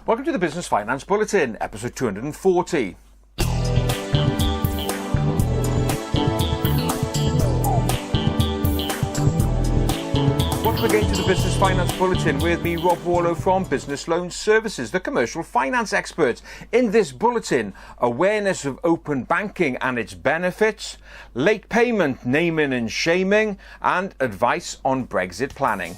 Welcome to the Business Finance Bulletin, episode 240. Welcome again to the Business Finance Bulletin with me, Rob Warlow from Business Loan Services, the commercial finance expert. In this bulletin, awareness of open banking and its benefits, late payment naming and shaming, and advice on Brexit planning.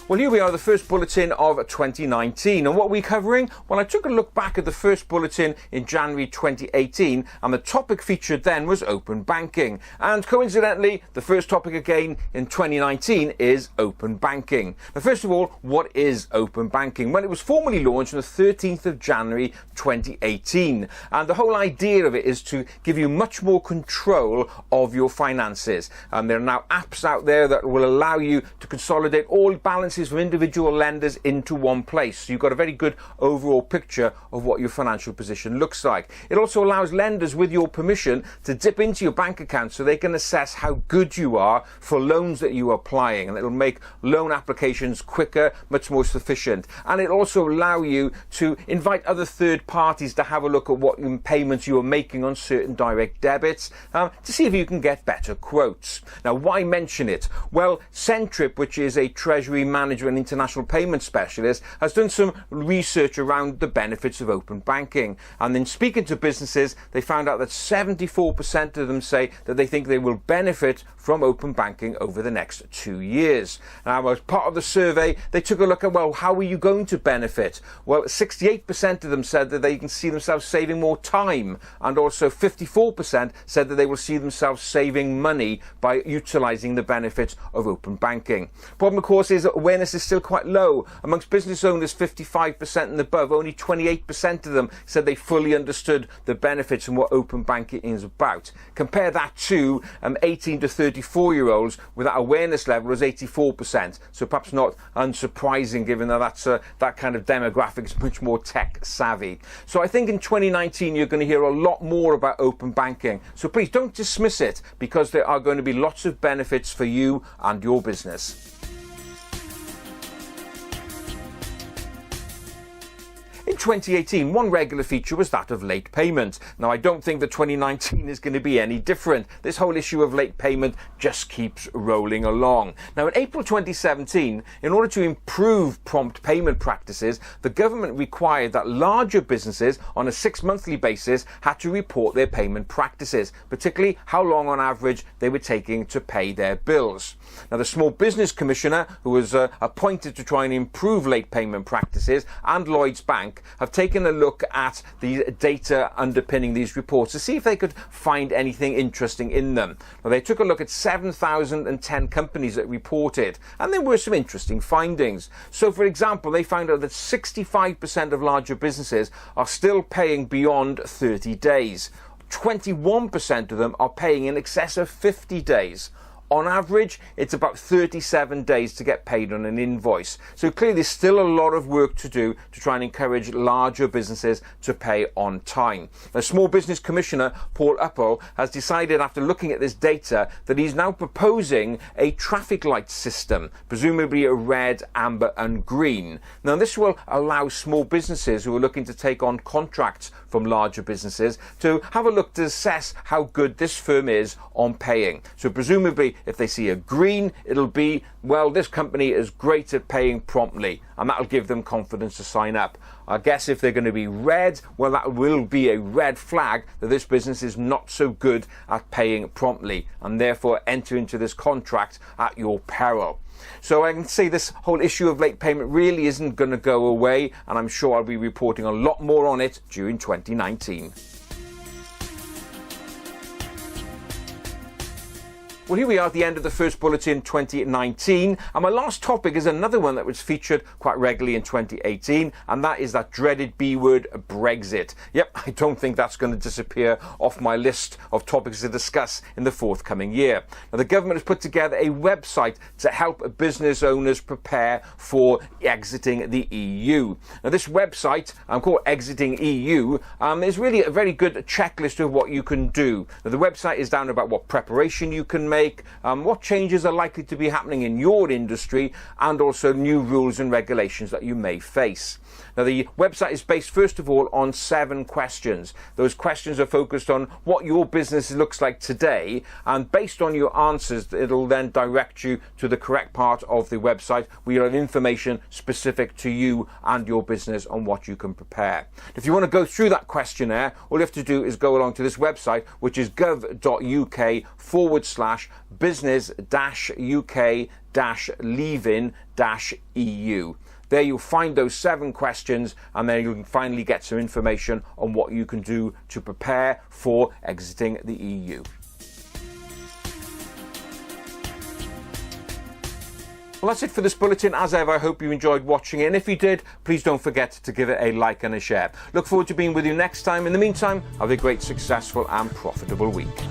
Well, here we are, the first bulletin of 2019. And what are we covering? Well, I took a look back at the first bulletin in January 2018, and the topic featured then was open banking. And coincidentally, the first topic again in 2019 is open banking. Now, first of all, what is open banking? Well, it was formally launched on the 13th of January 2018. And the whole idea of it is to give you much more control of your finances. And there are now apps out there that will allow you to consolidate all balances from individual lenders into one place. So you've got a very good overall picture of what your financial position looks like. It also allows lenders, with your permission, to dip into your bank account so they can assess how good you are for loans that you are applying, and it'll make loan applications quicker, much more sufficient. And it'll also allow you to invite other third parties to have a look at what payments you are making on certain direct debits to see if you can get better quotes. Now, why mention it? Well, Centrip, which is a treasury manager and international payment specialist, has done some research around the benefits of open banking. And in speaking to businesses, they found out that 74% of them say that they think they will benefit from open banking over the next 2 years. Now, as part of the survey, they took a look at, well, how are you going to benefit? Well, 68% of them said that they can see themselves saving more time, and also 54% said that they will see themselves saving money by utilising the benefits of open banking. Problem, of course, is that awareness is still quite low. Amongst business owners 55% and above, only 28% of them said they fully understood the benefits and what open banking is about. Compare that to 18 to 34-year-olds, with that awareness level is 84%. So perhaps not unsurprising, given that that kind of demographic is much more tech savvy. So I think in 2019 you're going to hear a lot more about open banking. So please don't dismiss it, because there are going to be lots of benefits for you and your business. In 2018, one regular feature was that of late payment. Now, I don't think that 2019 is going to be any different. This whole issue of late payment just keeps rolling along. Now, in April 2017, in order to improve prompt payment practices, the government required that larger businesses on a 6-monthly basis had to report their payment practices, particularly how long on average they were taking to pay their bills. Now, the Small Business Commissioner, who was appointed to try and improve late payment practices, and Lloyds Bank have taken a look at the data underpinning these reports to see if they could find anything interesting in them. Now, they took a look at 7,010 companies that reported, and there were some interesting findings. So, for example, they found out that 65% of larger businesses are still paying beyond 30 days. 21% of them are paying in excess of 50 days. On average, it's about 37 days to get paid on an invoice. So clearly there's still a lot of work to do to try and encourage larger businesses to pay on time. The Small Business Commissioner, Paul Uppel, has decided, after looking at this data, that he's now proposing a traffic light system, presumably a red, amber and green. Now, this will allow small businesses who are looking to take on contracts from larger businesses to have a look to assess how good this firm is on paying. So presumably, if they see a green, it'll be, well, this company is great at paying promptly, and that'll give them confidence to sign up. I guess if they're going to be red, well, that will be a red flag that this business is not so good at paying promptly, and therefore enter into this contract at your peril. So I can say this whole issue of late payment really isn't going to go away, and I'm sure I'll be reporting a lot more on it during 2019. Well, here we are at the end of the first bulletin 2019, and my last topic is another one that was featured quite regularly in 2018, and that is that dreaded B word, Brexit. Yep, I don't think that's going to disappear off my list of topics to discuss in the forthcoming year. Now, the government has put together a website to help business owners prepare for exiting the EU. Now, this website, called Exiting EU, is really a very good checklist of what you can do. Now, the website is down about what preparation you can make, make, what changes are likely to be happening in your industry, and also new rules and regulations that you may face. Now, the website is based first of all on 7 questions. Those questions are focused on what your business looks like today, and based on your answers, it'll then direct you to the correct part of the website where you'll have information specific to you and your business on what you can prepare. If you want to go through that questionnaire, all you have to do is go along to this website, which is gov.uk/business-uk-leaving-EU. There you'll find those 7 questions, and then you'll finally get some information on what you can do to prepare for exiting the EU. Well, that's it for this bulletin. As ever, I hope you enjoyed watching it, and if you did, please don't forget to give it a like and a share. Look forward to being with you next time. In the meantime, have a great, successful and profitable week.